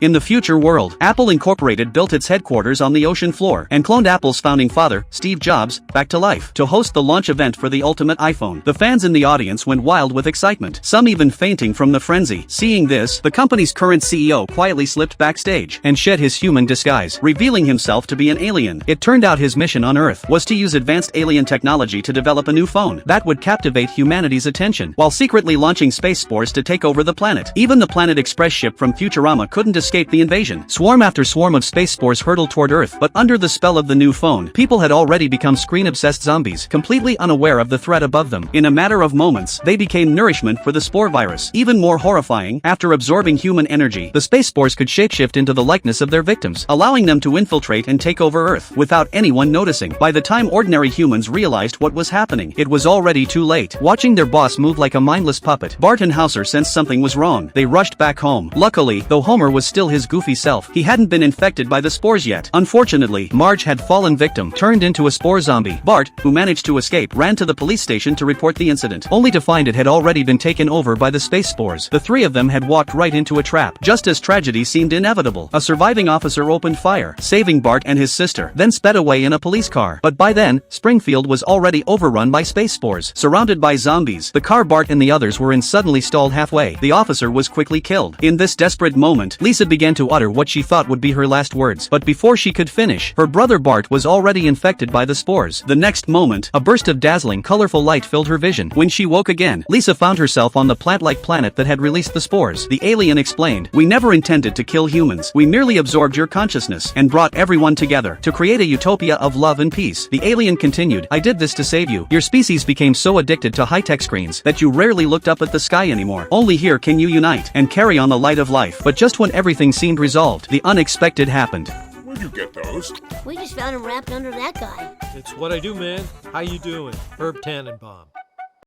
In the future world, Apple Incorporated built its headquarters on the ocean floor and cloned Apple's founding father, Steve Jobs, back to life to host the launch event for the ultimate iPhone. The fans in the audience went wild with excitement, some even fainting from the frenzy. Seeing this, the company's current CEO quietly slipped backstage and shed his human disguise, revealing himself to be an alien. It turned out his mission on Earth was to use advanced alien technology to develop a new phone that would captivate humanity's attention, while secretly launching space spores to take over the planet. Even the Planet Express ship from Futurama couldn't escape the invasion. Swarm after swarm of space spores hurtled toward Earth, but under the spell of the new phone, people had already become screen-obsessed zombies, completely unaware of the threat above them. In a matter of moments, they became nourishment for the spore virus. Even more horrifying, after absorbing human energy, the space spores could shapeshift into the likeness of their victims, allowing them to infiltrate and take over Earth, without anyone noticing. By the time ordinary humans realized what was happening, it was already too late. Watching their boss move like a mindless puppet, Bart and Hauser sensed something was wrong. They rushed back home. Luckily, though Homer was still his goofy self, he hadn't been infected by the spores yet. Unfortunately, Marge had fallen victim, turned into a spore zombie. Bart, who managed to escape, ran to the police station to report the incident, only to find it had already been taken over by the space spores. The three of them had walked right into a trap. Just as tragedy seemed inevitable, a surviving officer opened fire, saving Bart and his sister, then sped away in a police car. But by then, Springfield was already overrun by space spores. Surrounded by zombies, the car Bart and the others were in suddenly stalled halfway. The officer was quickly killed. In this desperate moment, Lisa began to utter what she thought would be her last words, but before she could finish, her brother Bart was already infected by the spores. The next moment, a burst of dazzling, colorful light filled her vision. When she woke again, Lisa found herself on the plant-like planet that had released the spores. The alien explained, "We never intended to kill humans. We merely absorbed your consciousness and brought everyone together to create a utopia of love and peace." The alien continued, "I did this to save you. Your species became so addicted to high-tech screens that you rarely looked up at the sky anymore. Only here can you unite and carry on the light of life." But just when everything seemed resolved, the unexpected happened. Where'd you get those? We just found him wrapped under that guy. It's what I do, man. How you doing? Herb Tannenbaum.